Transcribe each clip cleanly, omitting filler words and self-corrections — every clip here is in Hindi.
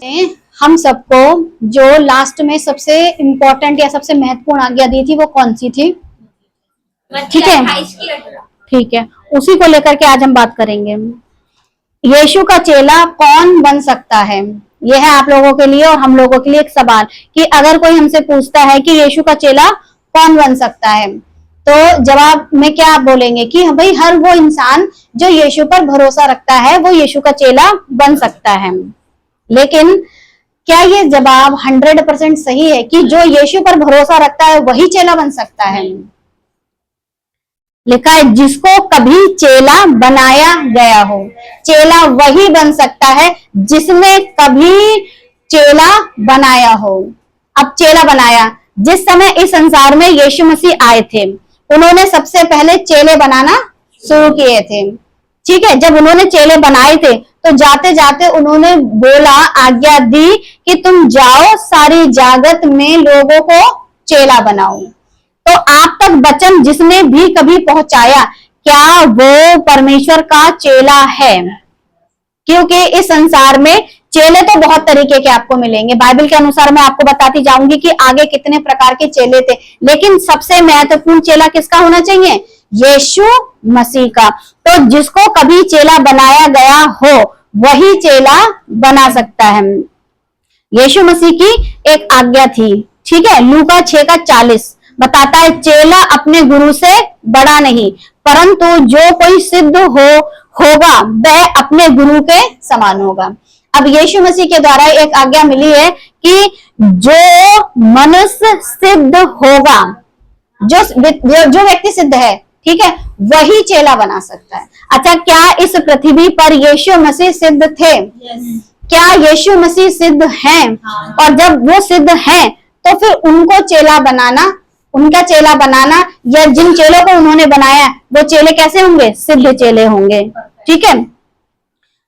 हम सबको जो लास्ट में सबसे इम्पोर्टेंट या सबसे महत्वपूर्ण आज्ञा दी थी वो कौन सी थी? ठीक है, ठीक है, उसी को लेकर के आज हम बात करेंगे। यीशु का चेला कौन बन सकता है, यह है आप लोगों के लिए और हम लोगों के लिए एक सवाल कि अगर कोई हमसे पूछता है कि यीशु का चेला कौन बन सकता है, तो जवाब में क्या आप बोलेंगे कि भाई हर वो इंसान जो यीशु पर भरोसा रखता है वो यीशु का चेला बन सकता है। लेकिन क्या ये जवाब 100% सही है कि जो यीशु पर भरोसा रखता है वही चेला बन सकता है? लिखा है जिसको कभी चेला बनाया गया हो। चेला वही बन सकता है जिसने कभी चेला बनाया हो। अब चेला बनाया, जिस समय इस संसार में यीशु मसीह आए थे उन्होंने सबसे पहले चेले बनाना शुरू किए थे। ठीक है, जब उन्होंने चेले बनाए थे तो जाते जाते उन्होंने बोला, आज्ञा दी कि तुम जाओ सारी जागत में लोगों को चेला बनाओ। तो आप तक वचन जिसने भी कभी पहुंचाया, क्या वो परमेश्वर का चेला है? क्योंकि इस संसार में चेले तो बहुत तरीके के आपको मिलेंगे। बाइबल के अनुसार मैं आपको बताती जाऊंगी कि आगे कितने प्रकार के चेले थे, लेकिन सबसे महत्वपूर्ण चेला किसका होना चाहिए? यीशु मसीह का। तो जिसको कभी चेला बनाया गया हो वही चेला बना सकता है। यीशु मसीह की एक आज्ञा थी, ठीक है, लूका 6:40 बताता है, चेला अपने गुरु से बड़ा नहीं, परंतु जो कोई सिद्ध होगा वह अपने गुरु के समान होगा। अब यीशु मसीह के द्वारा एक आज्ञा मिली है कि जो मनुष्य सिद्ध होगा, जो व्यक्ति सिद्ध है, ठीक है, वही चेला बना सकता है। अच्छा, क्या इस पृथ्वी पर यीशु मसीह सिद्ध थे? क्या यीशु मसीह सिद्ध हैं? और जब वो सिद्ध हैं तो फिर उनको चेला बनाना, उनका चेला बनाना या जिन चेलों को उन्होंने बनाया वो चेले कैसे होंगे? सिद्ध चेले होंगे। ठीक है,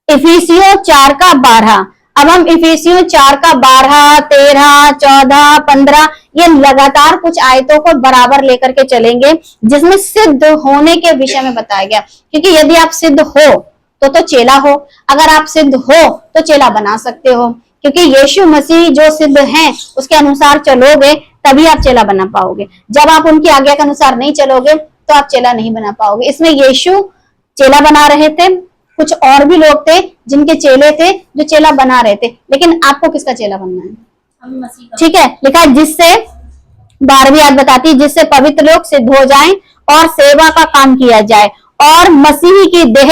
इफिसियों 4:12। अब हम इफिसियों 4:12, 13, 14, 15 ये लगातार कुछ आयतों को बराबर लेकर के चलेंगे जिसमें सिद्ध होने के विषय में बताया गया। क्योंकि यदि आप सिद्ध हो तो चेला हो, अगर आप सिद्ध हो तो चेला बना सकते हो। क्योंकि यीशु मसीह जो सिद्ध हैं उसके अनुसार चलोगे तभी आप चेला बना पाओगे। जब आप उनकी आज्ञा के अनुसार नहीं चलोगे तो आप चेला नहीं बना पाओगे। इसमें यीशु चेला बना रहे थे, कुछ और भी लोग थे जिनके चेले थे जो चेला बना रहे थे, लेकिन आपको किसका चेला बनना है? ठीक है, लिखा है जिससे 12वीं आयत बताती है, जिससे पवित्र लोग सिद्ध हो जाएं और सेवा का काम किया जाए और मसीह की देह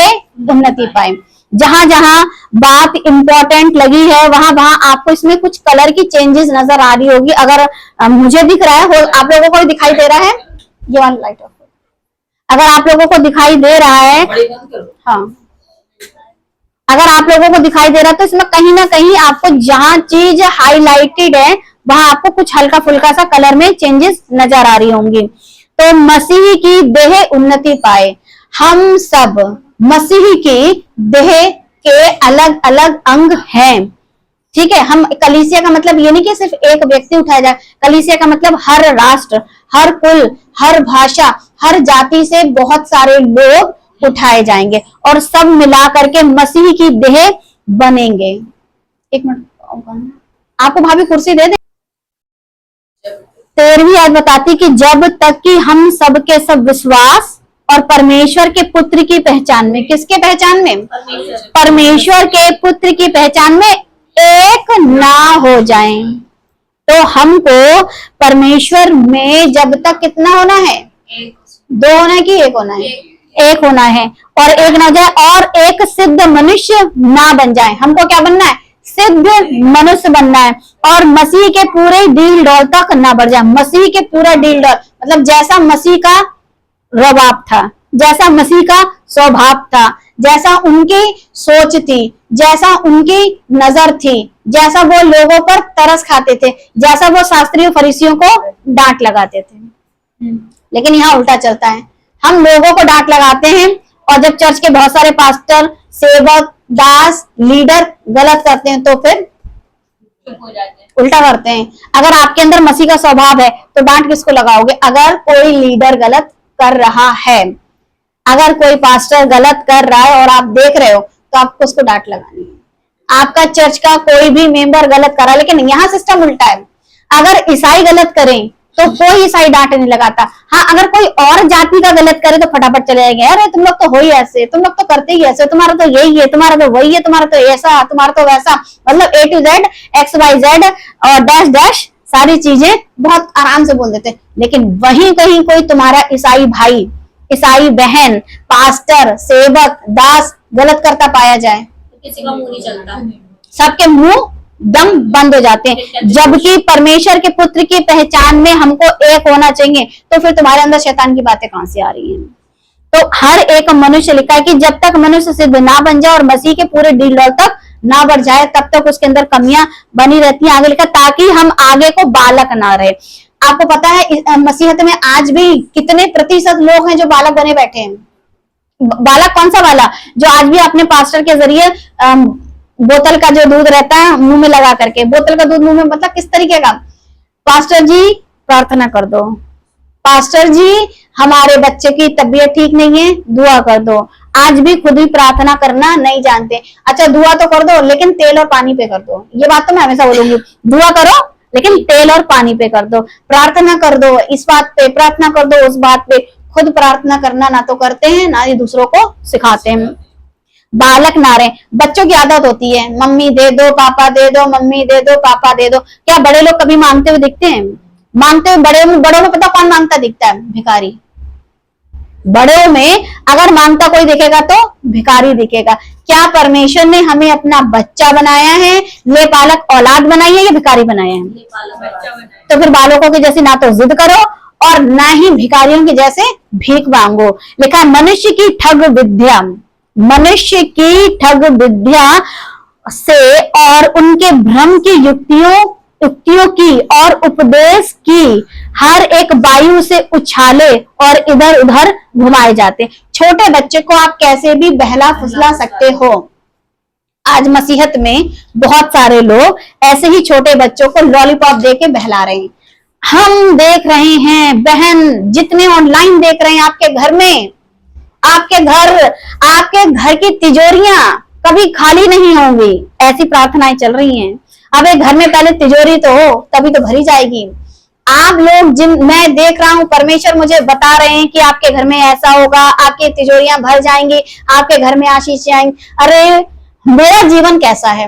उन्नति पाए। जहां जहां बात इंपॉर्टेंट लगी है वहां वहां आपको इसमें कुछ कलर की चेंजेस नजर आ रही होगी। अगर मुझे दिख रहा है, आप लोगों को दिखाई दे रहा है, ये वाला लाइट ऑफ, अगर आप लोगों को दिखाई दे रहा है, हाँ, अगर आप लोगों को दिखाई दे रहा है तो इसमें कहीं ना कहीं आपको जहां चीज हाईलाइटेड है वहां आपको कुछ हल्का फुल्का सा कलर में चेंजेस नजर आ रही होंगी। तो मसीह की देह उन्नति पाए। हम सब मसीह की देह के अलग अलग अंग हैं। ठीक है, हम कलीसिया का मतलब ये नहीं कि सिर्फ एक व्यक्ति उठाया जाए, कलीसिया का मतलब हर राष्ट्र, हर कुल, हर भाषा, हर जाति से बहुत सारे लोग उठाए जाएंगे और सब मिला करके मसीह की देह बनेंगे। एक मिनट, आपको भाभी कुर्सी दे दे। 13वीं आयत बताती कि जब तक कि हम सब के सब विश्वास और परमेश्वर के पुत्र की पहचान में, किसके पहचान में? परमेश्वर के पुत्र की पहचान में एक ना हो जाएं। तो हमको परमेश्वर में जब तक कितना होना है? दो होना है कि एक होना है? एक होना है, और एक ना जाए और एक सिद्ध मनुष्य ना बन जाए। हमको क्या बनना है? सिद्ध मनुष्य बनना है और मसीह के पूरे डील डॉल तक ना बढ़ जाए। मसीह के पूरा डील डॉल मतलब जैसा मसीह का रवाब था, जैसा मसीह का स्वभाव था, जैसा उनकी सोच थी, जैसा उनकी नजर थी, जैसा वो लोगों पर तरस खाते थे, जैसा वो शास्त्रियों फरीसियों को डांट लगाते थे। लेकिन यहाँ उल्टा चलता है, हम लोगों को डांट लगाते हैं और जब चर्च के बहुत सारे पास्टर, सेवक, दास, लीडर गलत करते हैं तो फिर उल्टा करते हैं। अगर आपके अंदर मसीह का स्वभाव है तो डांट किसको लगाओगे? अगर कोई लीडर गलत कर रहा है, अगर कोई पास्टर गलत कर रहा है और आप देख रहे हो तो आपको उसको डांट लगानी है। आपका चर्च का कोई भी मेंबर गलत करा, लेकिन यहाँ सिस्टम उल्टा है। अगर ईसाई गलत करें तो कोई ईसाई डांट नहीं लगाता। हाँ, अगर कोई और जाति का गलत करे तो फटाफट चले जाएंगे, अरे तुम लोग तो हो ही ऐसे, तुम लोग तो करते ही ऐसे, तुम्हारा तो यही है, तुम्हारा तो वही है, तुम्हारा तो ऐसा, तुम्हारा तो वैसा, मतलब A to Z, XYZ और डैश डैश सारी चीजें बहुत आराम से बोल देते। लेकिन वहीं कहीं कोई तुम्हारा ईसाई भाई, ईसाई बहन, पास्टर, सेवक, दास गलत करता पाया जाए, किसी का मुंह नहीं चलता, सबके मुंह दम बंद हो जाते हैं। जबकि परमेश्वर के पुत्र की पहचान में हमको एक होना चाहिए, तो फिर तुम्हारे अंदर शैतान की बातें कहां से आ रही हैं? तो हर एक मनुष्य, लिखा है कि जब तक मनुष्य सिद्ध ना बन जाए और मसीह के पूरे डील तक ना बढ़ जाए, तब तक उसके अंदर कमियां बनी रहती हैं। आगे लिखा, ताकि हम आगे को बालक ना रहे। आपको पता है मसीहत में आज भी कितने प्रतिशत लोग हैं जो बालक बने बैठे हैं? बालक कौन सा वाला? जो आज भी अपने पास्टर के जरिए बोतल का जो दूध रहता है मुंह में लगा करके, बोतल का दूध मुंह में, मतलब किस तरीके का? पास्टर जी प्रार्थना कर दो, पास्टर जी हमारे बच्चे की तबीयत ठीक नहीं है, दुआ कर दो। आज भी खुद ही प्रार्थना करना नहीं जानते। अच्छा दुआ तो कर दो, लेकिन तेल और पानी पे कर दो। ये बात तो मैं हमेशा बोलूंगी, दुआ करो लेकिन तेल और पानी पे कर दो। प्रार्थना कर दो इस बात पे, प्रार्थना कर दो उस बात पे, खुद प्रार्थना करना ना तो करते हैं, ना ही दूसरों को सिखाते हैं। बालक ना रहे। बच्चों की आदत होती है, मम्मी दे दो, पापा दे दो, मम्मी दे दो, पापा दे दो। क्या बड़े लोग कभी मांगते हुए दिखते हैं? मांगते हुए बड़ों में पता कौन मांगता दिखता है? भिखारी। बड़ों में अगर मांगता कोई दिखेगा तो भिखारी दिखेगा। क्या परमेश्वर ने हमें अपना बच्चा बनाया है, ले पालक औलाद बनाई है या भिखारी बनाया है? तो फिर बालकों की जैसी ना तो जिद करो और ना ही भिखारियों की जैसे भीख मांगो। लिखा मनुष्य की ठग विद्या, मनुष्य की ठग विद्या से और उनके भ्रम की युक्तियों की और उपदेश की हर एक वायु से उछाले और इधर उधर घुमाए जाते। छोटे बच्चे को आप कैसे भी बहला फुसला सकते हो। आज मसीहत में बहुत सारे लोग ऐसे ही छोटे बच्चों को लॉलीपॉप दे के बहला रहे हैं। हम देख रहे हैं बहन, जितने ऑनलाइन देख रहे हैं, आपके घर में, आपके घर की तिजोरियां कभी खाली नहीं होंगी, ऐसी प्रार्थनाएं चल रही हैं। अब एक घर में पहले तिजोरी तो हो, तभी तो भरी जाएगी। आप लोग मैं देख रहा हूं, परमेश्वर मुझे बता रहे हैं कि आपके घर में ऐसा होगा, आपकी तिजोरियां भर जाएंगी, आपके घर में आशीष आएंगी। अरे मेरा जीवन कैसा है?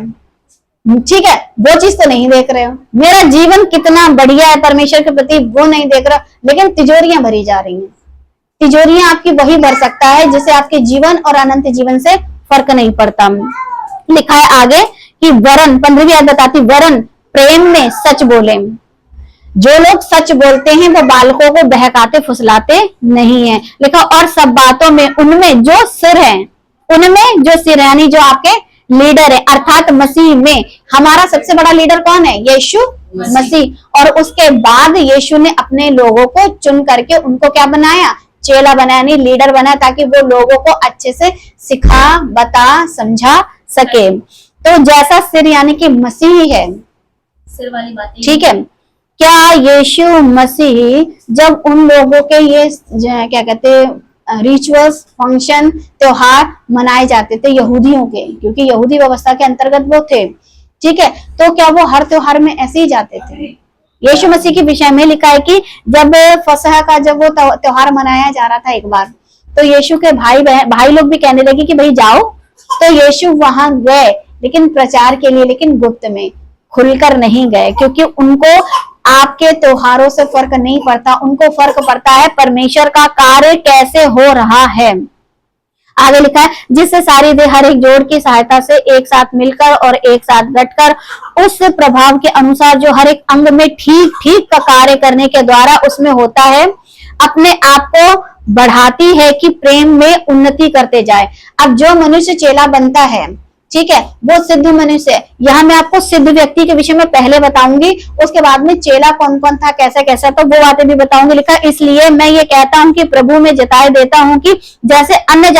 ठीक है, वो चीज तो नहीं देख रहे हो। मेरा जीवन कितना बढ़िया है परमेश्वर के प्रति, वो नहीं देख रहा, लेकिन तिजोरियां भरी जा रही हैं। तिजोरियां आपकी वही भर सकता है जिसे आपके जीवन और अनंत जीवन से फर्क नहीं पड़ता। लिखा है आगे कि वरन, 15वीं आयत बताती, वरन प्रेम में सच बोले। जो लोग सच बोलते हैं वो बालकों को बहकाते फुसलाते नहीं है। लिखा और सब बातों में उनमें जो सिर है, उनमें जो सिर यानी जो आपके लीडर है, अर्थात मसीह में हमारा सबसे बड़ा लीडर कौन है? यीशु मसीह। और उसके बाद यीशु ने अपने लोगों को चुन करके उनको क्या बनाया? चेला बनाया, नहीं लीडर बनाया, ताकि वो लोगों को अच्छे से सिखा, बता, समझा सके। तो जैसा सिर यानी कि मसीह है, सिर वाली बात, ठीक है। क्या यीशु मसीह जब उन लोगों के ये क्या कहते हैं रिचुअल्स, फंक्शन, त्योहार मनाए जाते थे यहूदियों के, क्योंकि यहूदी व्यवस्था के अंतर्गत वो थे, ठीक है, तो क्या वो हर त्योहार में ऐसे ही जाते थे? यीशु मसीह के विषय में लिखा है कि जब फसह का जब वो त्योहार मनाया जा रहा था एक बार, तो यीशु के भाई लोग भी कहने लगे कि भाई जाओ। तो यीशु वहां गए, लेकिन प्रचार के लिए, लेकिन गुप्त में, खुलकर नहीं गए, क्योंकि उनको आपके त्योहारों से फर्क नहीं पड़ता। उनको फर्क पड़ता है परमेश्वर का कार्य कैसे हो रहा है। आगे लिखा है जिससे सारी देह हर एक जोड़ की सहायता से एक साथ मिलकर और एक साथ गठकर उस प्रभाव के अनुसार जो हर एक अंग में ठीक ठीक का कार्य करने के द्वारा उसमें होता है, अपने आप को बढ़ाती है कि प्रेम में उन्नति करते जाए। अब जो मनुष्य चेला बनता है, ठीक है, वो सिद्ध मनुष्य है। यहाँ मैं आपको सिद्ध व्यक्ति के विषय में पहले बताऊंगी, उसके बाद में चेला कौन कौन था, कैसा कैसा, तो वो बातें भी बताऊंगी। लिखा इसलिए मैं ये कहता हूँ कि प्रभु में जताए देता हूँ कि जैसे अन्य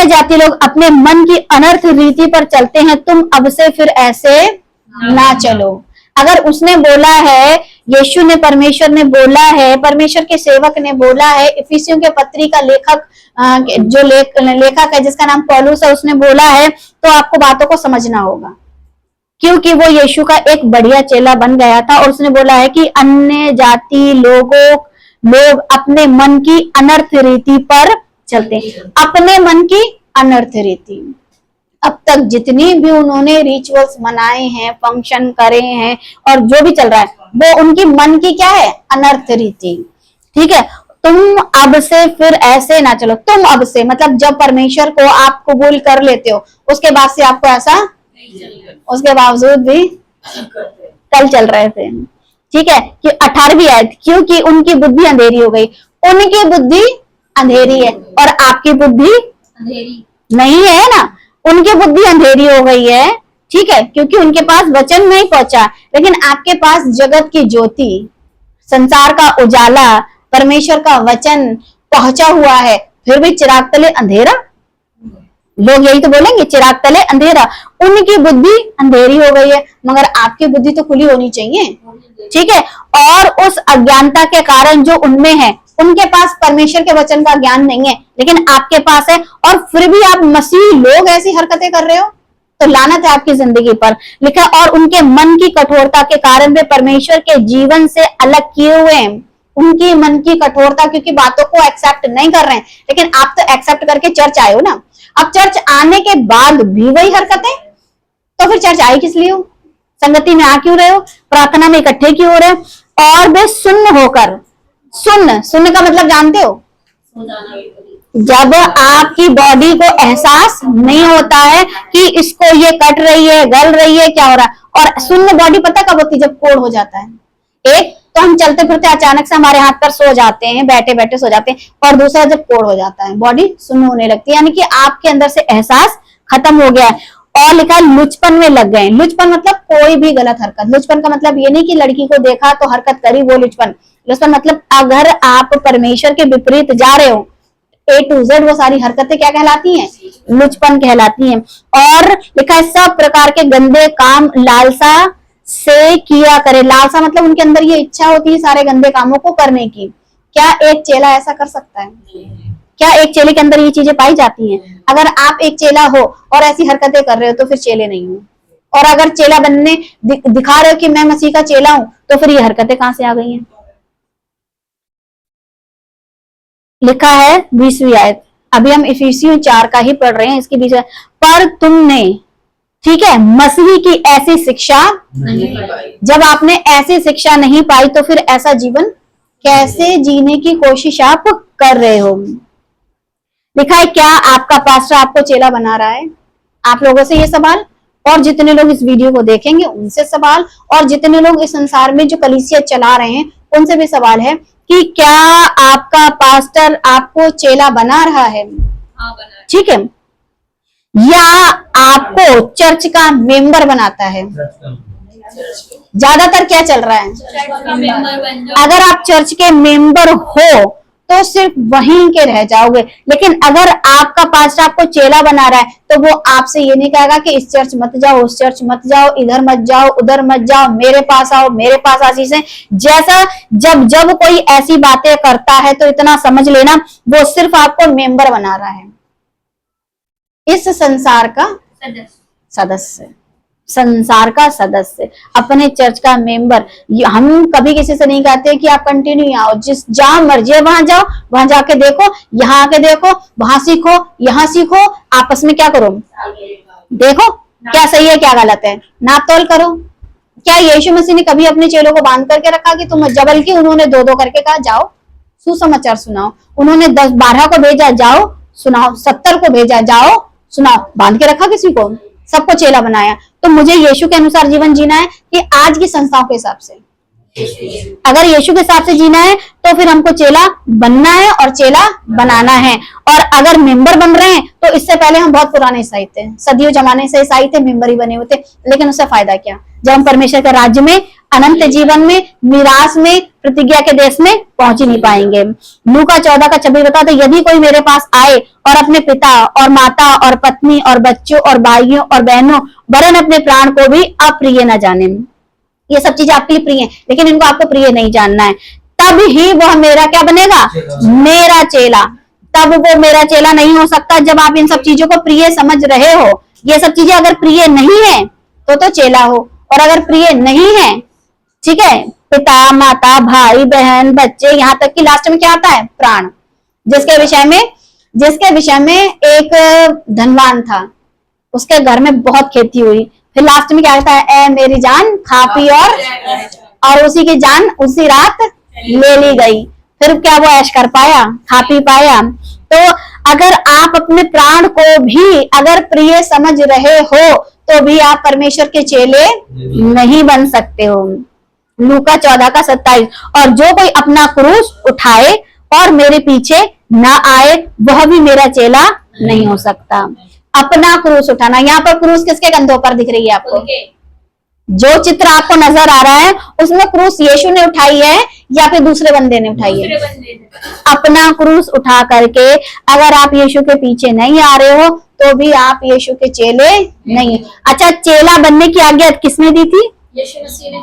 जातीय लोग अपने मन की अनर्थ रीति पर चलते हैं, तुम अब से फिर ऐसे ना चलो। अगर उसने बोला है यीशु ने, परमेश्वर ने बोला है, परमेश्वर के सेवक ने बोला है, इफिसियों के पत्री का लेखक जो लेखक है जिसका नाम पौलुस है, उसने बोला है, तो आपको बातों को समझना होगा, क्योंकि वो यीशु का एक बढ़िया चेला बन गया था। और उसने बोला है कि अन्य जाति लोग अपने मन की अनर्थ रीति पर चलते हैं, अपने मन की अनर्थ रीति। अब तक जितनी भी उन्होंने रिचुअल्स मनाए हैं, फंक्शन करे हैं और जो भी चल रहा है, वो उनकी मन की क्या है, अनर्थ रीति। ठीक है, तुम अब से फिर ऐसे ना चलो। तुम अब से मतलब जब परमेश्वर को आप कबूल कर लेते हो, उसके बाद से आपको ऐसा, उसके बावजूद भी कल चल रहे थे। ठीक है, कि 18वीं आयत, क्योंकि उनकी बुद्धि अंधेरी हो गई। उनकी बुद्धि अंधेरी है और आपकी बुद्धि अंधेरी नहीं है ना, उनकी बुद्धि अंधेरी हो गई है। ठीक है, क्योंकि उनके पास वचन नहीं पहुंचा, लेकिन आपके पास जगत की ज्योति, संसार का उजाला, परमेश्वर का वचन पहुंचा हुआ है, फिर भी चिराग तले अंधेरा। लोग यही तो बोलेंगे, चिराग तले अंधेरा। उनकी बुद्धि अंधेरी हो गई है, मगर आपकी बुद्धि तो खुली होनी चाहिए। ठीक है, और उस अज्ञानता के कारण जो उनमें है, उनके पास परमेश्वर के वचन का ज्ञान नहीं है, लेकिन आपके पास है, और फिर भी आप मसीही लोग ऐसी हरकतें कर रहे हो, तो लानत है आपकी जिंदगी पर। लिखा, और उनके मन की कठोरता के कारण वे परमेश्वर के जीवन से अलग किए हुए हैं। उनकी मन की कठोरता, क्योंकि बातों को एक्सेप्ट नहीं कर रहे हैं, लेकिन आप तो एक्सेप्ट करके चर्च आए हो ना। अब चर्च आने के बाद भी वही हरकतें, तो फिर चर्च आए किस लिए हो, संगति में आ क्यों रहे हो, प्रार्थना में इकट्ठे क्यों हो रहे हो। और वे सुन्न होकर, सुन्न का मतलब जानते हो, सो जाना। जब आपकी बॉडी को एहसास नहीं होता है कि इसको ये कट रही है, गल रही है, क्या हो रहा है। और सुन्न बॉडी पता कब होती है, जब कोढ़ हो जाता है। एक तो हम चलते फिरते अचानक से हमारे हाथ पर सो जाते हैं, बैठे बैठे सो जाते हैं, और दूसरा जब कोढ़ हो जाता है, बॉडी सुन्न होने लगती है, यानी कि आपके अंदर से एहसास खत्म हो गया है। और लिखा है लुचपन में लग गए। लुचपन मतलब कोई भी गलत हरकत। लुचपन का मतलब ये नहीं कि लड़की को देखा तो हरकत करी, वो लुचपन। लुचपन मतलब अगर आप परमेश्वर के विपरीत जा रहे हो, A to Z, वो सारी हरकतें क्या कहलाती हैं, लुचपन कहलाती हैं। और लिखा है सब प्रकार के गंदे काम लालसा से किया करे। लालसा मतलब उनके अंदर ये इच्छा होती है सारे गंदे कामों को करने की। क्या एक चेला ऐसा कर सकता है? क्या एक चेले के अंदर ये चीजें पाई जाती हैं? अगर आप एक चेला हो और ऐसी हरकतें कर रहे हो तो फिर चेले नहीं हो। और अगर चेला बनने दिखा रहे हो कि मैं मसीह का चेला हूं, तो फिर ये हरकतें कहां से आ गई हैं? लिखा है 20वीं आयत, अभी हम इफिसियों 4 का ही पढ़ रहे हैं, इसके बीच पर तुमने, ठीक है, मसीह की ऐसी शिक्षा नहीं पाई। जब आपने ऐसी शिक्षा नहीं पाई तो फिर ऐसा जीवन कैसे जीने की कोशिश आप कर रहे हो? लिखा है क्या आपका पास्टर आपको चेला बना रहा है? आप लोगों से ये सवाल, और जितने लोग इस वीडियो को देखेंगे उनसे सवाल, और जितने लोग इस संसार में जो कलीसिया चला रहे हैं उनसे भी सवाल है कि क्या आपका पास्टर आपको चेला बना रहा है? हाँ, बना। ठीक है, या आपको चर्च का मेंबर बनाता है? ज्यादातर क्या चल रहा है? चर्च का मेंबर बन जाओ। अगर आप चर्च के मेंबर हो तो सिर्फ वहीं के रह जाओगे, लेकिन अगर आपका पास्टर आपको चेला बना रहा है तो वो आपसे ये नहीं कहेगा कि इस चर्च मत जाओ, उस चर्च मत जाओ, इधर मत जाओ, उधर मत जाओ, मेरे पास आओ, मेरे पास आशीष है। जैसा जब कोई ऐसी बातें करता है तो इतना समझ लेना वो सिर्फ आपको मेंबर बना रहा है, इस संसार का सदस्य, संसार का सदस्य, अपने चर्च का मेंबर। हम कभी किसी से नहीं कहते कि आप कंटिन्यू आओ, जिस जहां मर्जी है वहां जाओ, वहां जाके देखो, यहाँ आके देखो, वहां सीखो, यहाँ सीखो, आपस में क्या करो, देखो क्या सही है क्या गलत है, नाप तोल करो। क्या यीशु मसीह ने कभी अपने चेलों को बांध करके रखा कि तुम जबल की? उन्होंने 2-2 करके कहा जाओ सुसमाचार सुनाओ। उन्होंने 10-12 को भेजा जाओ सुनाओ, 70 को भेजा जाओ सुनाओ। बांध के रखा किसी को? सबको चेला बनाया। तो मुझे यीशु के अनुसार जीवन जीना है कि आज की संस्थाओं के हिसाब से? अगर यीशु के हिसाब से जीना है तो फिर हमको चेला बनना है और चेला बनाना है। और अगर मेंबर बन रहे हैं तो इससे पहले हम बहुत पुराने ईसाई थे, सदियों जमाने से ईसाई थे, मेंबर ही बने हुए थे, लेकिन उससे फायदा क्या जब हम परमेश्वर के राज्य में, अनंत जीवन में, मिरास में, प्रतिज्ञा के देश में पहुंच ही नहीं पाएंगे। लूका 14 का 26 बताते, यदि कोई मेरे पास आए और अपने पिता और माता और पत्नी और बच्चों और भाइयों और बहनों वरन अपने प्राण को भी अप्रिय न जाने। ये सब चीजें आपके लिए प्रिय हैं, लेकिन इनको आपको प्रिय नहीं जानना है, तब ही वह मेरा क्या बनेगा, मेरा चेला। तब वो मेरा चेला नहीं हो सकता जब आप इन सब चीजों को प्रिय समझ रहे हो। ये सब चीजें अगर प्रिय नहीं है तो चेला हो, और अगर प्रिय नहीं है, ठीक है, पिता माता भाई बहन बच्चे, यहाँ तक कि लास्ट में क्या आता है, प्राण, जिसके विषय में एक धनवान था, उसके घर में बहुत खेती हुई, फिर लास्ट में क्या कहता है, ए मेरी जान खा पी और उसी की जान उसी रात ले ली गई। फिर क्या वो ऐश कर पाया, खा पी पाया? तो अगर आप अपने प्राण को भी अगर प्रिय समझ रहे हो तो भी आप परमेश्वर के चेले नहीं बन सकते हो। लूका 14:27, और जो कोई अपना क्रूस उठाए और मेरे पीछे ना आए वह भी मेरा चेला नहीं हो सकता। अपना क्रूस उठाना, यहाँ पर क्रूस किसके कंधों पर दिख रही है आपको? जो चित्र आपको नजर आ रहा है उसमें क्रूस यीशु ने उठाई है या फिर दूसरे बंदे ने उठाई है? अपना क्रूस उठा करके अगर आप यीशु के पीछे नहीं आ रहे हो तो भी आप यीशु के चेले नहीं। अच्छा, चेला बनने की आज्ञा किसने दी थी? यीशु मसीह ने।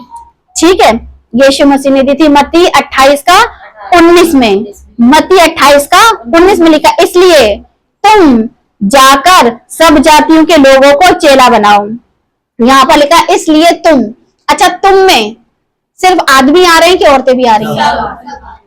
ठीक है, यीशु मसीह ने दी थी। मत्ती 28:19 में, मत्ती 28:19 में लिखा, इसलिए तुम जाकर सब जातियों के लोगों को चेला बनाओ। यहाँ पर लिखा इसलिए तुम। अच्छा, तुम में सिर्फ आदमी आ रहे हैं कि औरतें भी आ रही हैं?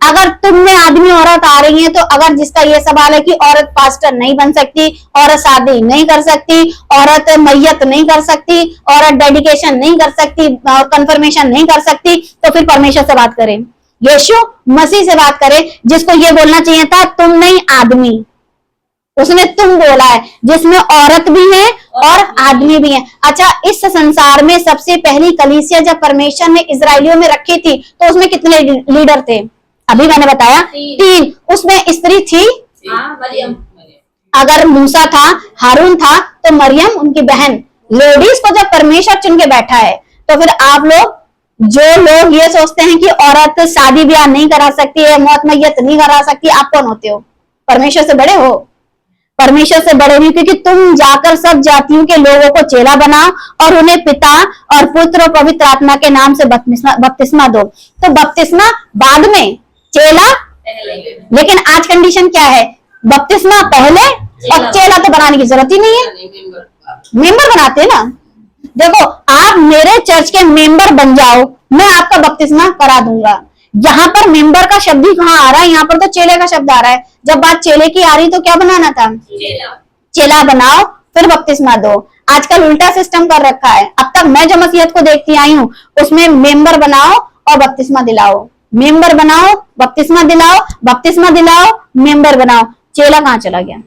अगर तुम में आदमी औरत आ रही हैं तो अगर जिसका ये सवाल है कि औरत पास्टर नहीं बन सकती, औरत शादी नहीं कर सकती, औरत मैयत नहीं कर सकती, औरत डेडिकेशन नहीं कर सकती और कंफर्मेशन नहीं कर सकती, तो फिर परमेश्वर से बात करें, यीशु मसीह से बात करें, जिसको ये बोलना चाहिए था तुम नहीं आदमी। उसने तुम बोला है, जिसमें औरत भी है और आदमी भी है। अच्छा, इस संसार में सबसे पहली कलीसिया जब परमेश्वर ने इजराइलियों में रखी थी तो उसमें कितने लीडर थे? अभी मैंने बताया 3। उसमें स्त्री थी मरियम। अगर मूसा था, हारून था, तो मरियम उनकी बहन। लेडीज को जब परमेश्वर चुन के बैठा है तो फिर आप लोग, जो लोग ये सोचते हैं कि औरत शादी ब्याह नहीं करा सकती है, मौत मैयत नहीं करा सकती, आप कौन होते हो? परमेश्वर से बड़े हो? परमेश्वर से बड़े नहीं, क्योंकि तुम जाकर सब जातियों के लोगों को चेला बनाओ और उन्हें पिता और पुत्र और पवित्र आत्मा के नाम से बपतिस्मा दो। तो बपतिस्मा बाद में, चेला लेकिन आज कंडीशन क्या है? बपतिस्मा पहले और चेला तो बनाने की जरूरत ही नहीं है, मेंबर बनाते हैं ना। देखो, आप मेरे चर्च के मेंबर बन जाओ, मैं आपका बपतिस्मा करा दूंगा। यहाँ पर मेंबर का शब्द ही कहाँ आ रहा है? यहाँ पर तो चेले का शब्द आ रहा है। जब बात चेले की आ रही तो क्या बनाना था? चेला बनाओ फिर बपतिस्मा दो। आजकल उल्टा सिस्टम कर रखा है। अब तक मैं जो मसीहत को देखती आई हूँ उसमें मेंबर बनाओ और बपतिस्मा दिलाओ, मेंबर बनाओ बपतिस्मा दिलाओ, बपतिस्मा दिलाओ मेंबर बनाओ। चेला कहाँ चला गया?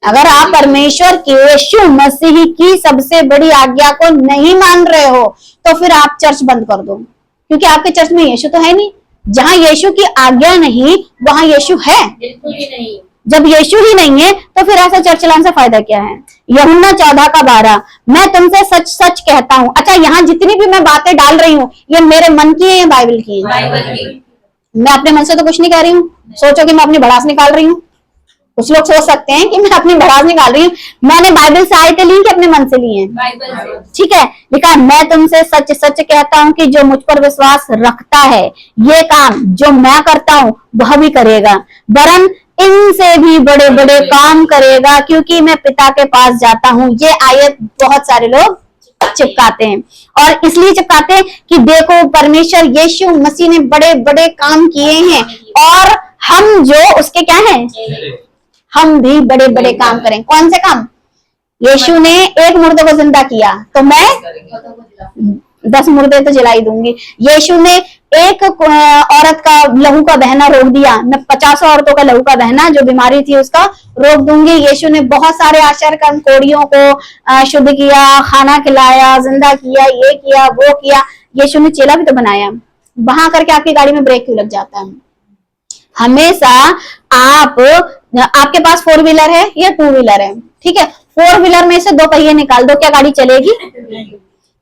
अगर आप परमेश्वर के यीशु मसीह की सबसे बड़ी आज्ञा को नहीं मान रहे हो तो फिर आप चर्च बंद कर दो, क्योंकि आपके चर्च में यीशु तो है नहीं। जहां यीशु की आज्ञा नहीं वहां यीशु है? बिल्कुल भी नहीं। जब यीशु ही नहीं है तो फिर ऐसा चर्च चलाने से फायदा क्या है? यूहन्ना 14:12, मैं तुमसे सच सच कहता हूँ। अच्छा, यहाँ जितनी भी मैं बातें डाल रही हूँ ये मेरे मन की है या बाइबल की है? मैं अपने मन से तो कुछ नहीं कह रही हूँ। सोचो कि मैं अपनी भड़ास निकाल रही हूँ। कुछ लोग सोच सकते हैं कि मैं अपनी भड़ास निकाल रही हूँ। मैंने बाइबल से आयतें ली कि अपने मन से ली हैं? ठीक है, लिखा मैं तुमसे सच सच कहता हूँ कि जो मुझ पर विश्वास रखता है ये काम जो मैं करता हूँ वह भी करेगा, वरन इनसे भी बड़े बड़े काम करेगा, क्योंकि मैं पिता के पास जाता हूँ। ये आयत बहुत सारे लोग चिपकाते हैं, और इसलिए चिपकाते हैं कि देखो परमेश्वर यीशु मसीह ने बड़े बड़े काम किए हैं और हम जो उसके क्या हैं, हम भी बड़े बड़े काम करें। कौन से काम? यीशु ने एक मुर्दे को जिंदा किया तो मैं 10 मुर्दे तो जला ही दूंगी। यीशु ने एक औरत का लहू का बहना रोक दिया, मैं 50 औरतों का लहू का बहना जो बीमारी थी उसका रोक दूंगी। यीशु ने बहुत सारे आश्चर्य कर्म, कोड़ियों को शुद्ध किया, खाना खिलाया, जिंदा किया, ये किया वो किया। यीशु ने चेला भी तो बनाया। वहां करके आपकी गाड़ी में ब्रेक क्यों लग जाता है? हमेशा आपके पास 4 व्हीलर है या 2 व्हीलर है, ठीक है, 4 व्हीलर में से 2 पहिए निकाल दो, क्या गाड़ी चलेगी?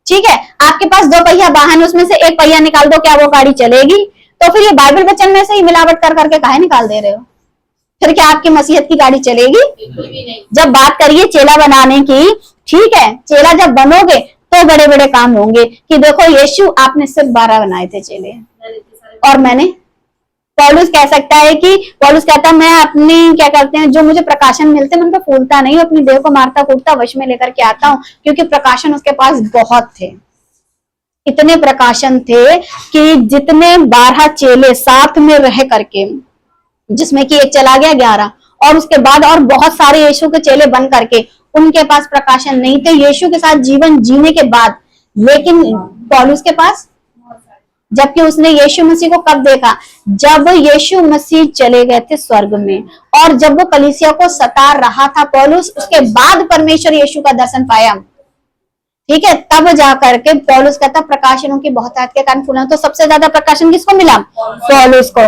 ठीक है, आपके पास 2 पहिया वाहन, उसमें से 1 पहिया निकाल दो, क्या वो गाड़ी चलेगी? तो फिर ये बाइबल वचन में से ही मिलावट कर करके काहे निकाल दे रहे हो? फिर क्या आपकी मसीहत की गाड़ी चलेगी? जब बात करिए चेला बनाने की, ठीक है, चेला जब बनोगे तो तो बड़े बड़े काम होंगे कि देखो यीशु आपने सिर्फ 12 बनाए थे चेले और मैंने। पौलुस कह सकता है कि पौलुस कहता मैं अपनी क्या करते हैं जो मुझे प्रकाशन मिलते हैं मैं उनको फूलता नहीं, अपनी देह को मारता कूटता वश में लेकर के आता हूँ, क्योंकि प्रकाशन उसके पास बहुत थे। इतने प्रकाशन थे कि जितने 12 चेले साथ में रह करके, जिसमें कि एक चला गया 11 और उसके बाद और बहुत सारे यीशु के चेले बन करके, उनके पास प्रकाशन नहीं थे यीशु के साथ जीवन जीने के बाद। लेकिन पौलुस के पास, जबकि उसने यीशु मसीह को कब देखा? जब यीशु मसीह चले गए थे स्वर्ग में, और जब वो कलीसिया को सता रहा था पौलुस, उसके बाद परमेश्वर यीशु का दर्शन पाया। ठीक है, तब जाकर के पौलुस कहता प्रकाशनों की बहुतायत के कारण फूला। तो सबसे ज्यादा प्रकाशन किसको मिला? पौलुस को।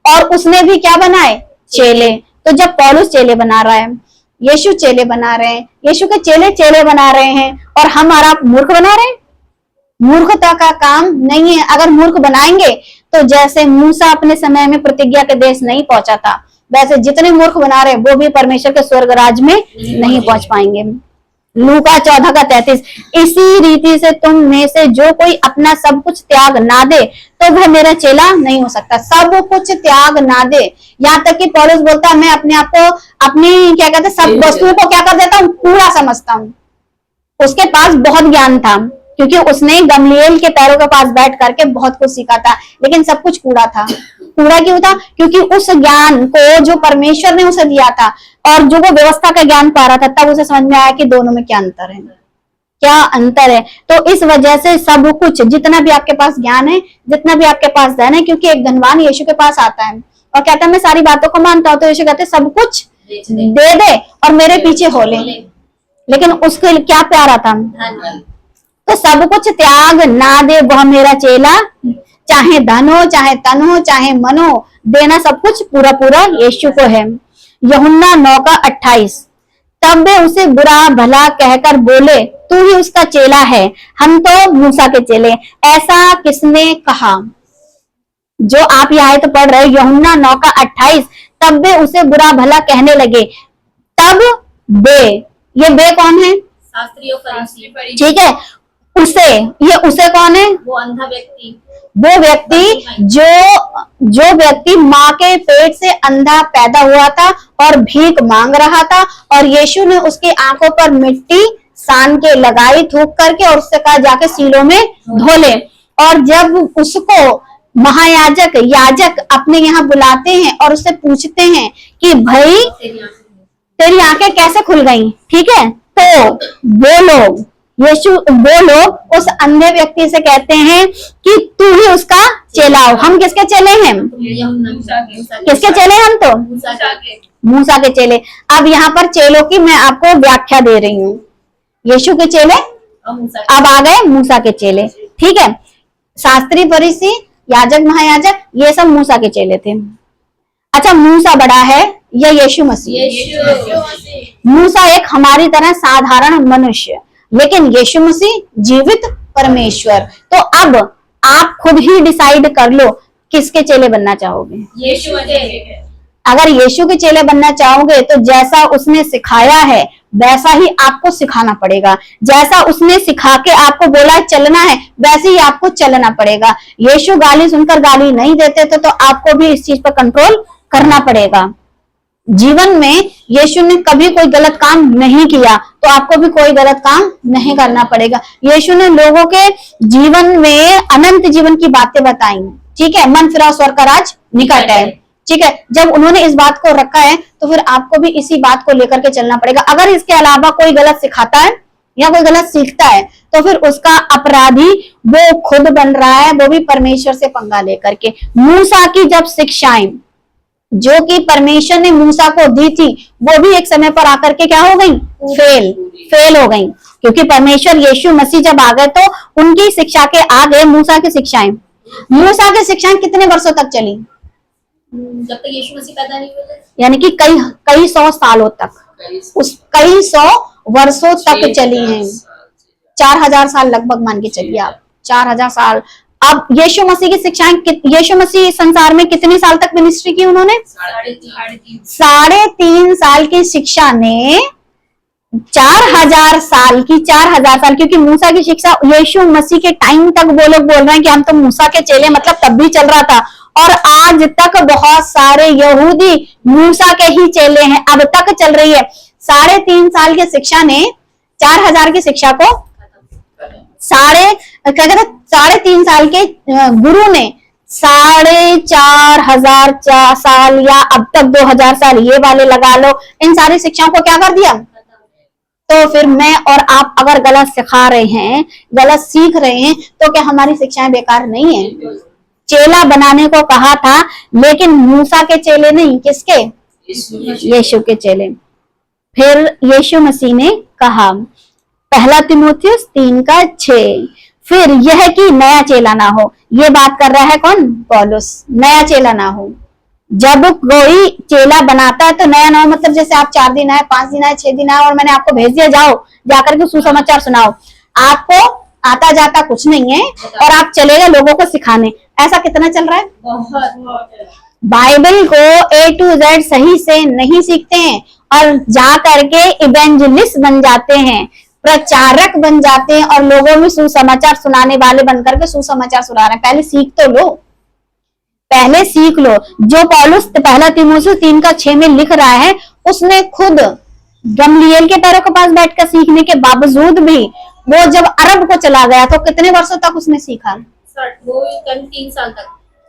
और उसने भी क्या बनाए? चेले। तो जब पौलुस चेले बना रहा है, यीशु चेले बना रहे हैं, यीशु के चेले चेले बना रहे हैं, और हम और आप मूर्ख बना रहे हैं। मूर्खता का काम नहीं है। अगर मूर्ख बनाएंगे तो जैसे मूसा अपने समय में प्रतिज्ञा के देश नहीं पहुंचा था, वैसे जितने मूर्ख बना रहे वो भी परमेश्वर के स्वर्ग राज में नहीं पहुंच पाएंगे। लूका 14:33, इसी रीति से तुम में से जो कोई अपना सब कुछ त्याग ना दे तो वह मेरा चेला नहीं हो सकता। सब कुछ त्याग ना दे, यहाँ तक कि पौलुस बोलता है मैं अपने आप को अपनी क्या कहते हैं सब वस्तुओं को क्या कर देता हूँ? कूड़ा समझता हूँ। उसके पास बहुत ज्ञान था, क्योंकि उसने गमलीएल के पैरों के पास बैठ करके बहुत कुछ सीखा था, लेकिन सब कुछ कूड़ा था। कूड़ा क्यों था? क्योंकि उस ज्ञान को जो परमेश्वर ने उसे दिया था और जो वो व्यवस्था का ज्ञान पा रहा था, तब उसे समझ में आया कि दोनों में क्या अंतर है, क्या अंतर है। तो इस वजह से सब कुछ, जितना भी आपके पास ज्ञान है, जितना भी आपके पास धन है, क्योंकि एक धनवान यीशु के पास आता है और कहता है मैं सारी बातों को मानता हूँ, तो यीशु कहते सब कुछ दे दे और मेरे पीछे हो ले। लेकिन उसके क्या प्यारा था? तो सब कुछ त्याग ना दे वह मेरा चेला, चाहे धन हो, चाहे तन हो, चाहे मन हो, देना सब कुछ पूरा पूरा यीशु को है। यूहन्ना 9:28, तब वे उसे बुरा भला कहकर बोले तू ही उसका चेला है, हम तो मूसा के चेले। ऐसा किसने कहा? जो आप ये आयत पढ़ रहे, यूहन्ना 9:28, तब वे उसे बुरा भला कहने लगे। तब वे, ये वे कौन है? शास्त्री और फरीसी। ठीक है, उसे, ये उसे कौन है? वो अंधा व्यक्ति, वो व्यक्ति जो व्यक्ति माँ के पेट से अंधा पैदा हुआ था और भीख मांग रहा था, और यीशु ने उसकी आंखों पर मिट्टी सान के लगाई थूक करके, और उससे कहा जाके सीलों में धो ले। और जब उसको महायाजक याजक अपने यहाँ बुलाते हैं और उससे पूछते हैं कि भाई तेरी आंखें कैसे खुल गई, ठीक है, तो वो लोग उस अंधे व्यक्ति से कहते हैं कि तू ही उसका चेला हो। हम किसके चेले हैं? किसके चेले हैं हम? तो मूसा के चेले। अब यहाँ पर चेलों की मैं आपको व्याख्या दे रही हूँ। यीशु के चेले, अब आ गए मूसा के चेले। ठीक है, शास्त्री फरीसी याजक महायाजक ये सब मूसा के चेले थे। अच्छा, मूसा बड़ा है या यीशु मसीह? मूसा एक हमारी तरह साधारण मनुष्य, लेकिन यीशु मसीह जीवित परमेश्वर। तो अब आप खुद ही डिसाइड कर लो किसके चेले बनना चाहोगे। यीशु के। अगर यीशु के चेले बनना चाहोगे तो जैसा उसने सिखाया है वैसा ही आपको सिखाना पड़ेगा। जैसा उसने सिखा के आपको बोला चलना है वैसे ही आपको चलना पड़ेगा। यीशु गाली सुनकर गाली नहीं देते थे, तो आपको भी इस चीज पर कंट्रोल करना पड़ेगा। जीवन में यीशु ने कभी कोई गलत काम नहीं किया, तो आपको भी कोई गलत काम नहीं करना पड़ेगा। यीशु ने लोगों के जीवन में अनंत जीवन की बातें बताई। ठीक है, मन फिराओ स्वर्ग का राज निकट है। ठीक है, जब उन्होंने इस बात को रखा है तो फिर आपको भी इसी बात को लेकर के चलना पड़ेगा। अगर इसके अलावा कोई गलत सिखाता है या कोई गलत सीखता है तो फिर उसका अपराधी वो खुद बन रहा है, वो भी परमेश्वर से पंगा लेकर के। मूसा की जब शिक्षाएं जो कि परमेश्वर ने मूसा को दी थी, वो भी एक समय पर आकर के क्या हो गई? फेल हो गई, क्योंकि परमेश्वर यीशु मसीह जब आ गए तो उनकी शिक्षा के आगे मूसा की शिक्षाएं कितने वर्षों तक चली? जब तक यीशु मसीह पैदा नहीं हुए, यानी कि कई सौ सालों तक, उस कई सौ वर्षों तक चली हैं। 4000 साल लगभग मान के चलिए आप, 4000 साल। अब यीशु मसीह की शिक्षाएं, यीशु मसीह संसार में कितने साल तक मिनिस्ट्री की उन्होंने? 3.5 साल की शिक्षा ने 4000 साल की, 4000 साल, क्योंकि मूसा की शिक्षा यीशु मसीह के टाइम तक वो लोग बोल रहे हैं कि हम तो मूसा के चेले, मतलब तब भी चल रहा था। और आज तक बहुत सारे यहूदी मूसा के ही चेले हैं, अब तक चल रही है। 3.5 साल की शिक्षा ने 4000 की शिक्षा को क्या कहते 3.5 साल के गुरु ने 4,500 साल या अब तक 2000 साल ये वाले लगा लो, इन सारी शिक्षाओं को क्या कर दिया। तो फिर मैं और आप अगर गलत सिखा रहे हैं, गलत सीख रहे हैं, तो क्या हमारी शिक्षाएं बेकार नहीं है। चेला बनाने को कहा था, लेकिन मूसा के चेले नहीं, किसके, यीशु के चेले। फिर यीशु मसीह ने कहा, 1 तीमुथियुस 3:6, फिर यह कि नया चेला ना हो। ये बात कर रहा है कौन, पौलुस, नया चेला ना हो। जब कोई चेला बनाता है तो नया ना हो, मतलब जैसे आप 4 दिन आए, 5 दिन आए, 6 दिन आए और मैंने आपको भेज दिया, जाओ जाकर के सुसमाचार सुनाओ, आपको आता जाता कुछ नहीं है और आप चले गए लोगों को सिखाने। ऐसा कितना चल रहा है। बाइबल को A to Z सही से नहीं सीखते हैं और जा करके इवेंजलिस्ट बन जाते हैं, प्रचारक बन जाते हैं और लोगों में सुसमाचार सुनाने वाले बनकर के सुसमाचार सुना रहे हैं। पहले सीख तो लो, पहले सीख लो। जो पौलुस 1 तीमुथियुस 3:6 में लिख रहा है, उसने खुद गमलीएल के पैरों के पास बैठकर सीखने के बावजूद भी वो जब अरब को चला गया तो कितने वर्षों तक उसने सीखा, 3 साल तक।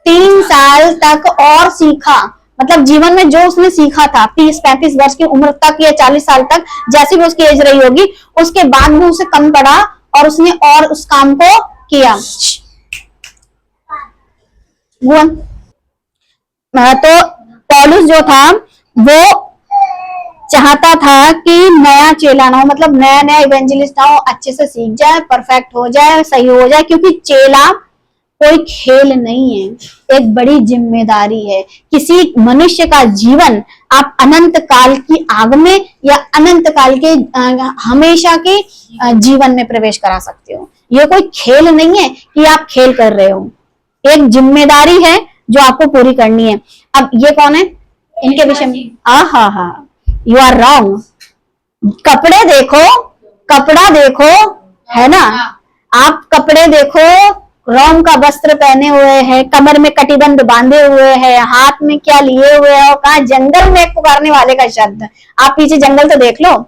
3 साल तक और सीखा। मतलब जीवन में जो उसने सीखा था 30-35 वर्ष की उम्र तक या 40 साल तक, जैसी भी उसकी एज रही होगी, उसके बाद भी उसे कम पड़ा और उसने और उस काम को किया। तो पौलुस जो था वो चाहता था कि नया चेला ना हो, मतलब नया नया इवेंजलिस्ट ना हो, अच्छे से सीख जाए, परफेक्ट हो जाए, सही हो जाए, क्योंकि चेला कोई खेल नहीं है, एक बड़ी जिम्मेदारी है। किसी मनुष्य का जीवन आप अनंत काल की आग में या अनंत काल के हमेशा के जीवन में प्रवेश करा सकते हो। ये कोई खेल नहीं है कि आप खेल कर रहे हो, एक जिम्मेदारी है जो आपको पूरी करनी है। अब ये कौन है, इनके विषय में, हा, यू आर रॉन्ग। कपड़े देखो, कपड़ा देखो, है ना, आप कपड़े देखो, रोम का वस्त्र पहने हुए हैं, कमर में कटिबंध बांधे हुए हैं, हाथ में क्या लिए हुए हैं, और कहा जंगल में पुकारने वाले का शब्द। आप पीछे जंगल तो देख लो।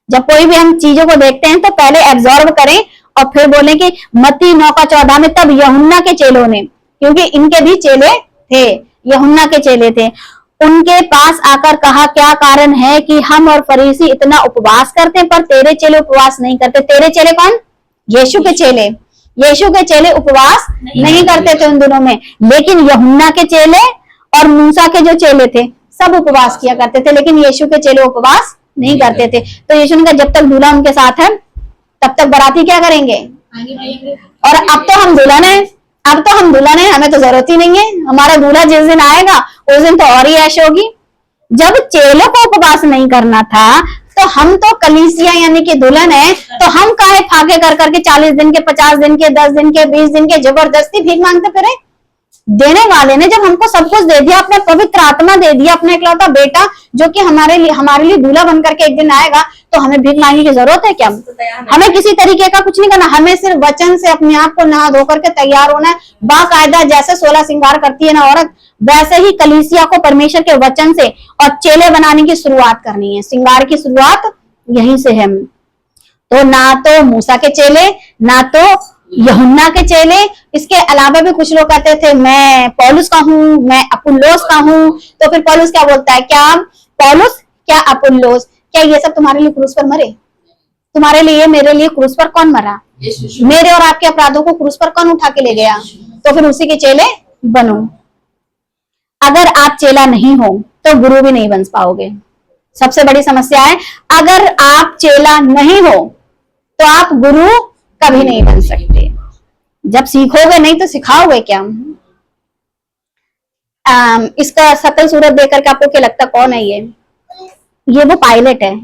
जब कोई भी हम चीजों को देखते हैं तो पहले एब्जॉर्ब करें और फिर बोले कि मत्ती 9:14 में तब यूहन्ना के चेलों ने, क्योंकि इनके भी चेले थे, यूहन्ना के चेले थे, उनके पास आकर कहा, क्या कारण है कि हम और फरीसी इतना उपवास करते हैं पर तेरे चेले उपवास नहीं करते। तेरे चेले कौन, यीशु के चेले। यीशु के चेले उपवास नहीं करते थे उन दिनों में, लेकिन यूहन्ना के चेले और मूसा के जो चेले थे सब उपवास किया करते थे, लेकिन यीशु के चेले उपवास नहीं करते थे। तो यीशु ने कहा जब तक दूल्हा उनके साथ है तब तक बाराती क्या करेंगे, और अब तो हम दुल्हन है, अब तो हम दुल्हन है, हमें तो जरूरत ही नहीं है, हमारा दूल्हा जिस दिन आएगा उस दिन तो और ही ऐश होगी। जब चेलों को उपवास नहीं करना था तो हम तो कलीसिया यानी कि दुल्हन है, तो हम काहे फाके कर करके 40 दिन के, 50 दिन के, 10 दिन के, 20 दिन के जबरदस्ती भीख मांगते फिरे। देने वाले ने जब हमको सब कुछ दे दिया, अपने पवित्र आत्मा दे दिया, अपना इकलौता बेटा जो कि हमारे लिए दूल्हा बनकर के एक दिन आएगा, तो हमें भीख मांगने की जरूरत है क्या। हमें किसी तरीके का कुछ नहीं करना, हमें सिर्फ वचन से अपने आप को नहा धो करके तैयार होना है। बाकायदा जैसे 16 श्रृंगार करती है ना औरत, वैसे ही कलीसिया को परमेश्वर के वचन से और चेले बनाने की शुरुआत करनी है। श्रृंगार की शुरुआत यहीं से है। तो ना तो मूसा के चेले, ना तो यूहन्ना के चेले, इसके अलावा भी कुछ लोग कहते थे मैं पौलुस का हूँ, मैं अपुल्लोस का हूँ। तो फिर पौलुस क्या बोलता है, क्या पौलुस, क्या अपुल्लोस, क्या ये सब तुम्हारे लिए क्रूस पर मरे। तुम्हारे लिए, मेरे लिए क्रूस पर कौन मरा, मेरे और आपके अपराधों को क्रूस पर कौन उठा के ले गया। तो फिर उसी के चेले बनो। अगर आप चेला नहीं हो तो गुरु भी नहीं बन पाओगे। सबसे बड़ी समस्या है, अगर आप चेला नहीं हो तो आप गुरु कभी नहीं बन सकते। जब सीखोगे नहीं तो सिखाओगे क्या। इसका शकल सूरत देखकर के आपको क्या लगता कौन है ये वो पायलट है,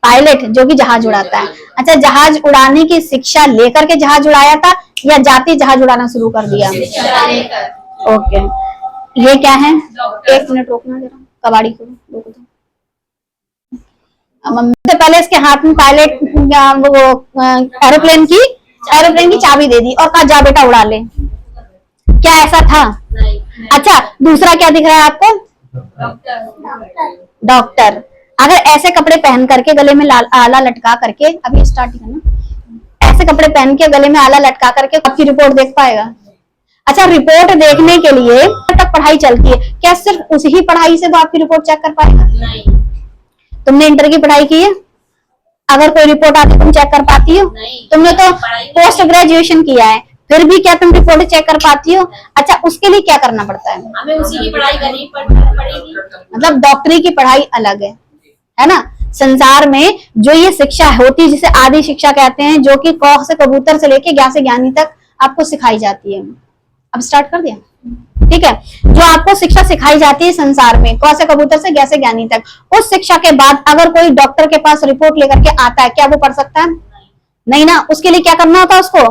पायलट जो कि जहाज उड़ाता है। अच्छा, जहाज उड़ाने की शिक्षा लेकर के जहाज उड़ाया था या जाति जहाज उड़ाना शुरू कर दिया। ओके, ये क्या है, एक मिनट रोकना जरा, कबाड़ी को रोक दो। तो पहले इसके हाथ में पायलट वो एरोप्लेन की चाबी दे दी और कहा जा बेटा उड़ा ले। क्या ऐसा था? नहीं। अच्छा, दूसरा क्या दिख रहा है आपको? डॉक्टर। अगर ऐसे कपड़े पहन करके गले में आला लटका करके, अभी स्टार्ट करना, ऐसे कपड़े पहन के गले में आला लटका करके आपकी रिपोर्ट देख पाएगा? अच्छा, रिपोर्ट देखने के लिए तक पढ़ाई चलती है, क्या सिर्फ उसी ही पढ़ाई से तो आपकी रिपोर्ट चेक कर पाएगा? नहीं। तुमने इंटर की पढ़ाई की है, अगर कोई रिपोर्ट आती तुम चेक कर पाती हो? नहीं। तुमने तो पोस्ट ग्रेजुएशन किया है, फिर भी क्या तुम रिपोर्ट चेक कर पाती हो? अच्छा, उसके लिए क्या करना पड़ता है? हमें उसी की पढ़ाई करनी पड़ेगी। मतलब डॉक्टरी की पढ़ाई अलग है ना? संसार में जो ये शिक्षा होती है जिसे आदि शिक्षा कहते हैं, जो कि क से कबूतर से लेके ज्ञा से ज्ञानी तक आपको सिखाई जाती है। अब स्टार्ट कर दिया, ठीक है? जो आपको शिक्षा सिखाई जाती है संसार में, क से कबूतर से ज्ञा से ज्ञानी तक, उस शिक्षा के बाद अगर कोई डॉक्टर के पास रिपोर्ट लेकर के आता है, क्या वो पढ़ सकता है? नहीं ना। उसके लिए क्या करना होता है उसको?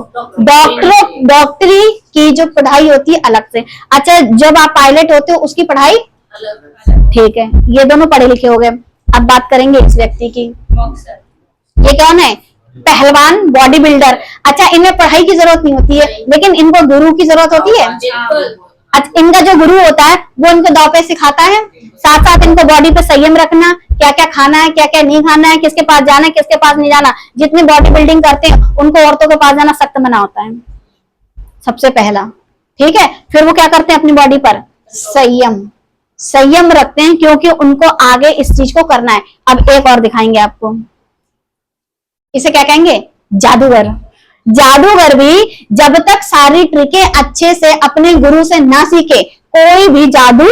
डॉक्टरी की जो पढ़ाई होती है अलग से। अच्छा, जब आप पायलट होते हो उसकी पढ़ाई अलग। ठीक है, ये दोनों पढ़े लिखे हो गए। अब बात करेंगे इस व्यक्ति की। ये कौन है? पहलवान, बॉडी बिल्डर। अच्छा, इनमें पढ़ाई की जरूरत नहीं होती है, लेकिन इनको गुरु की जरूरत होती है। अच्छा, इनका जो गुरु होता है वो इनको दांव पे सिखाता है, साथ साथ इनको बॉडी पे संयम रखना, क्या क्या खाना है, क्या क्या नहीं खाना है, किसके पास जाना है, किसके पास नहीं जाना। जितने बॉडी बिल्डिंग करते हैं उनको औरतों के पास जाना सख्त मना होता है, सबसे पहला, ठीक है? फिर वो क्या करते हैं? अपनी बॉडी पर संयम रखते हैं, क्योंकि उनको आगे इस चीज को करना है। अब एक और दिखाएंगे आपको, इसे क्या कहेंगे? जादूगर। जादूगर भी जब तक सारी ट्रिकें अच्छे से अपने गुरु से ना सीखे, कोई भी जादू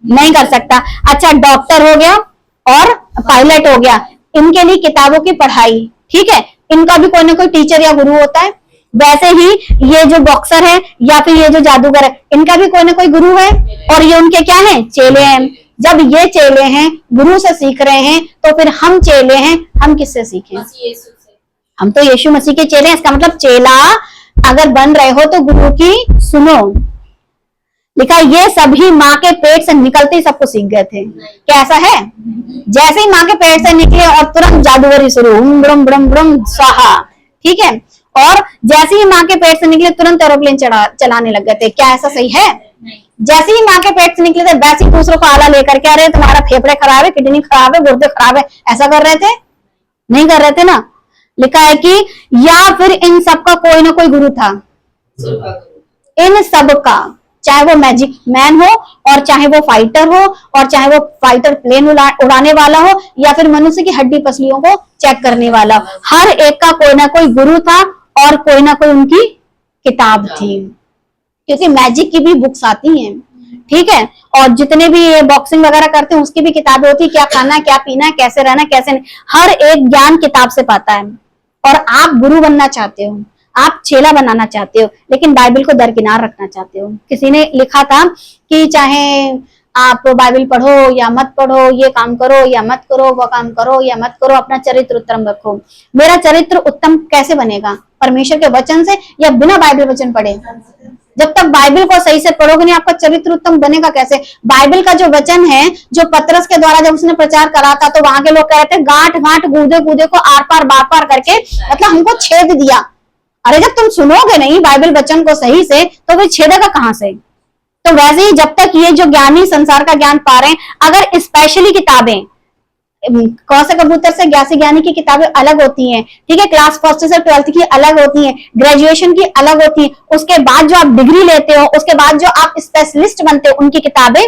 नहीं कर सकता। अच्छा, डॉक्टर हो गया और पायलट हो गया, इनके लिए किताबों की पढ़ाई, ठीक है? इनका भी कोई ना कोई टीचर या गुरु होता है। वैसे ही ये जो बॉक्सर है या फिर ये जो जादूगर है, इनका भी कोई ना कोई गुरु है, और ये उनके क्या है? चेले हैं। जब ये चेले हैं, गुरु से सीख रहे हैं, तो फिर हम चेले हैं, हम किससे सीखें? हम तो यीशु मसीह के चेले हैं। इसका मतलब चेला अगर बन रहे हो तो गुरु की सुनो। लिखा ये सभी माँ के पेट से निकलते ही सबको सीख गए थे। क्या ऐसा है? जैसे ही माँ के पेट से निकले और तुरंत जादूगरी शुरू, ब्रम ब्रम ब्रम स्वाहा, ठीक है? और जैसे ही माँ के पेट से निकले तुरंत एरोप्लेन चलाने लग गए थे। क्या ऐसा सही है? जैसे ही माँ के पेट से निकले थे वैसे ही दूसरों को आला लेकर के, अरे तुम्हारा फेफड़े खराब है, किडनी खराब है, गुर्दे खराब है, ऐसा कर रहे थे? नहीं कर रहे थे ना। लिखा है कि या फिर इन सबका कोई ना कोई गुरु था। इन सब का, चाहे वो मैजिक मैन हो, और चाहे वो फाइटर हो, और चाहे वो फाइटर प्लेन उड़ाने वाला हो, या फिर मनुष्य की हड्डी पसलियों को चेक करने वाला हो, हर एक का कोई ना कोई गुरु था और कोई ना कोई उनकी किताब थी। क्योंकि मैजिक की भी बुक्स आती हैं, ठीक है? और जितने भी ये बॉक्सिंग वगैरह करते हैं उसकी भी किताबें होती है, क्या खाना है, क्या पीना है, कैसे रहना, कैसे नहीं, हर एक ज्ञान किताब से पाता है। और आप गुरु बनना चाहते हो, आप चेला बनाना चाहते हो, लेकिन बाइबल को दरकिनार रखना चाहते हो। किसी ने लिखा था कि चाहे आप बाइबल पढ़ो या मत पढ़ो, ये काम करो या मत करो, वो काम करो या मत करो, अपना चरित्र उत्तम रखो। मेरा चरित्र उत्तम कैसे बनेगा? परमेश्वर के वचन से या बिना बाइबल वचन पढ़े? जब तक बाइबल को सही से पढ़ोगे नहीं, आपका चरित्र उत्तम बनेगा कैसे? बाइबल का जो वचन है, जो पतरस के द्वारा जब उसने प्रचार करा था, तो वहां के लोग कह रहे थे गांठ गांठ गूदे गूदे को आर पार बार पार करके, मतलब हमको छेद दिया। अरे जब तुम सुनोगे नहीं बाइबल वचन को सही से, तो फिर छेदेगा कहां से? तो वैसे ही जब तक ये जो ज्ञानी संसार का ज्ञान पा रहे हैं, अगर स्पेशली किताबें, क से कबूतर से ज्ञा से ज्ञानी की किताबें अलग होती हैं, ठीक है? क्लास फर्स्ट से 12th की अलग होती हैं, ग्रेजुएशन की अलग होती है, उसके बाद जो आप डिग्री लेते हो, उसके बाद जो आप स्पेशलिस्ट बनते हो, उनकी किताबें,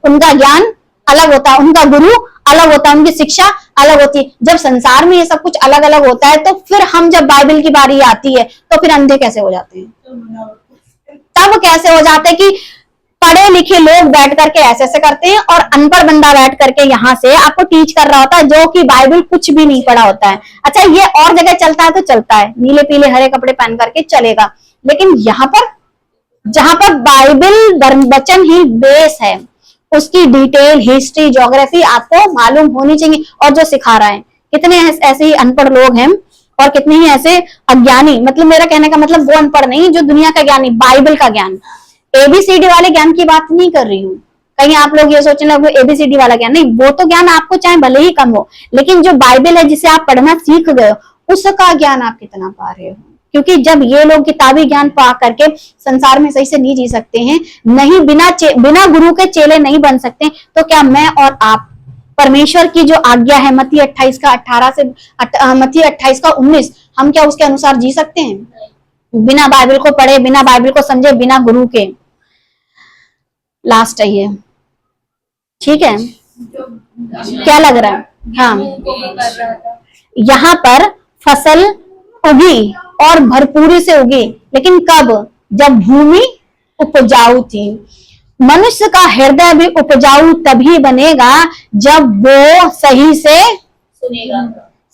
उनका ज्ञान अलग होता है, उनका गुरु अलग होता है, उनकी शिक्षा अलग होती है। जब संसार में ये सब कुछ अलग अलग होता है, तो फिर हम जब बाइबल की बारी आती है तो फिर अंधे कैसे हो जाते हैं? तब कैसे हो जाते हैं कि पढ़े लिखे लोग बैठ करके ऐसे ऐसे करते हैं, और अनपढ़ बंदा बैठ करके यहाँ से आपको टीच कर रहा होता है, जो कि बाइबल कुछ भी नहीं पढ़ा होता है। अच्छा, ये और जगह चलता है तो चलता है, नीले पीले हरे कपड़े पहन करके चलेगा, लेकिन यहाँ पर जहां पर बाइबल वचन ही बेस है, उसकी डिटेल, हिस्ट्री, ज्योग्राफी आपको मालूम होनी चाहिए। और जो सिखा रहा है, कितने ऐसे ही अनपढ़ लोग हैं और कितने ही ऐसे अज्ञानी, मतलब मेरा कहने का मतलब वो अनपढ़ नहीं जो दुनिया का ज्ञानी, बाइबल का ज्ञान, एबीसीडी वाले ज्ञान की बात नहीं कर रही हूँ, कहीं आप लोग ये सोचने लगे ABCD वाला ज्ञान, नहीं, वो तो ज्ञान आपको चाहे भले ही कम हो, लेकिन जो बाइबल है जिसे आप पढ़ना सीख गए हो उसका ज्ञान आप कितना पा रहे हो। क्योंकि जब ये लोग किताबी ज्ञान पा करके संसार में सही से नहीं जी सकते हैं, नहीं बिना गुरु के चेले नहीं बन सकते, तो क्या मैं और आप परमेश्वर की जो आज्ञा है मत्ती 28 का 18 से मत्ती 28 का 19, हम क्या उसके अनुसार जी सकते हैं? बिना बाइबल को पढ़े, बिना बाइबल को समझे, बिना गुरु के। लास्ट है ये, ठीक है, क्या लग रहा है? हाँ, यहाँ पर फसल उगी और भरपूरी से उगी, लेकिन कब? जब भूमि उपजाऊ थी। मनुष्य का हृदय भी उपजाऊ तभी बनेगा जब वो सही से सुनेगा।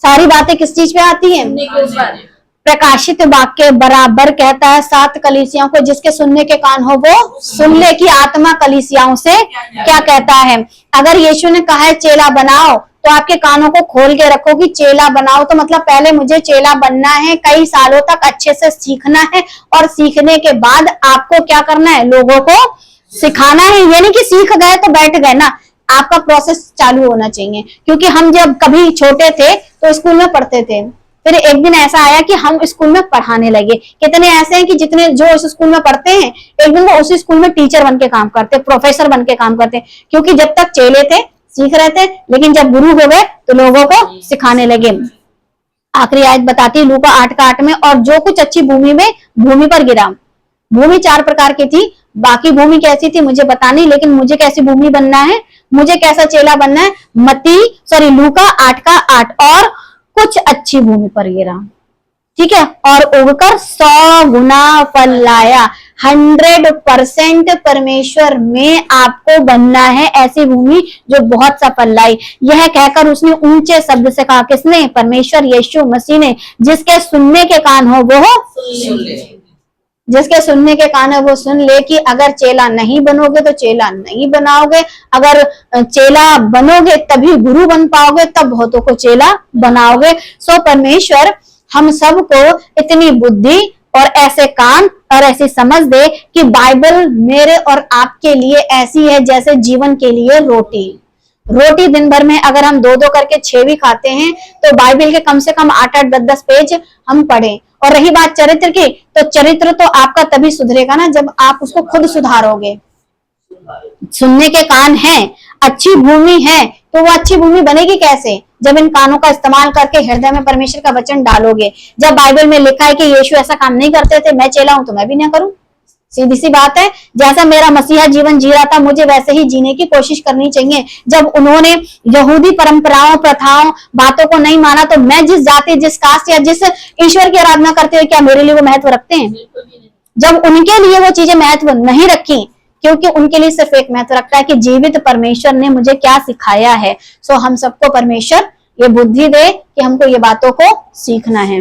सारी बातें किस चीज पे आती हैं? प्रकाशित वाक्य बराबर कहता है 7 कलीसियाओं को, जिसके सुनने के कान हो वो सुन ले कि आत्मा कलीसियाओं से क्या कहता है। अगर यीशु ने कहा है चेला बनाओ, तो आपके कानों को खोल के रखो कि चेला बनाओ, तो मतलब पहले मुझे चेला बनना है, कई सालों तक अच्छे से सीखना है, और सीखने के बाद आपको क्या करना है? लोगों को सिखाना है। ये नहीं कि सीख गए तो बैठ गए ना, आपका प्रोसेस चालू होना चाहिए। क्योंकि हम जब कभी छोटे थे तो स्कूल में पढ़ते थे, फिर एक दिन ऐसा आया कि हम स्कूल में पढ़ाने लगे। कितने ऐसे हैं कि जितने जो इस स्कूल में पढ़ते हैं, एक दिन वो उसी स्कूल में टीचर बन के काम करते, प्रोफेसर बन के काम करते, क्योंकि जब तक चेले थे सीख रहे थे, लेकिन जब गुरु हो गए तो लोगों को सिखाने लगे। आखिरी आयत बताती है लूका 8 का 8 में, और जो कुछ अच्छी भूमि पर गिरा। भूमि 4 प्रकार की थी, बाकी भूमि कैसी थी मुझे पता नहीं, लेकिन मुझे कैसी भूमि बनना है, मुझे कैसा चेला बनना है, लूका 8 का 8, और कुछ अच्छी भूमि पर गिरा, ठीक है, और उगकर 100 गुना फल लाया। 100% परमेश्वर में आपको बनना है, ऐसी भूमि जो बहुत सा फल लाई। यह कहकर उसने ऊंचे शब्द से कहा, किसने? परमेश्वर यीशु मसीह ने। जिसके सुनने के कान हो वो सुन ले। जिसके सुनने के कान है वो सुन ले कि अगर चेला नहीं बनोगे तो चेला नहीं बनाओगे, अगर चेला बनोगे तभी गुरु बन पाओगे, तब बहुतों को चेला बनाओगे। सो परमेश्वर हम सबको इतनी बुद्धि और ऐसे कान और ऐसी समझ दे कि बाइबल मेरे और आपके लिए ऐसी है जैसे जीवन के लिए रोटी दिन भर में अगर हम 2-2 करके 6 भी खाते हैं, तो बाइबल के कम से कम 8-8, 10-10 पेज हम पढ़ें। और रही बात चरित्र की, तो चरित्र तो आपका तभी सुधरेगा ना जब आप उसको खुद सुधारोगे। सुनने के कान हैं, अच्छी भूमि है, तो वो अच्छी भूमि बनेगी कैसे? जब इन कानों का इस्तेमाल करके हृदय में परमेश्वर का वचन डालोगे। जब बाइबल में लिखा है कि यीशु ऐसा काम नहीं करते थे, मैं चेला हूं तो मैं भी ना करूं। सीधी सी बात है, जैसा मेरा मसीहा जीवन जी रहा था मुझे वैसे ही जीने की कोशिश करनी चाहिए। जब उन्होंने यहूदी परंपराओं, प्रथाओं, बातों को नहीं माना, तो मैं जिस जाति, जिस कास्ट या जिस ईश्वर की आराधना करते हुए क्या मेरे लिए वो महत्व रखते हैं? जब उनके लिए वो चीजें महत्व नहीं रखी, क्योंकि उनके लिए सिर्फ एक महत्व रखता है कि जीवित परमेश्वर ने मुझे क्या सिखाया है। सो हम सबको परमेश्वर ये बुद्धि दे कि हमको ये बातों को सीखना है।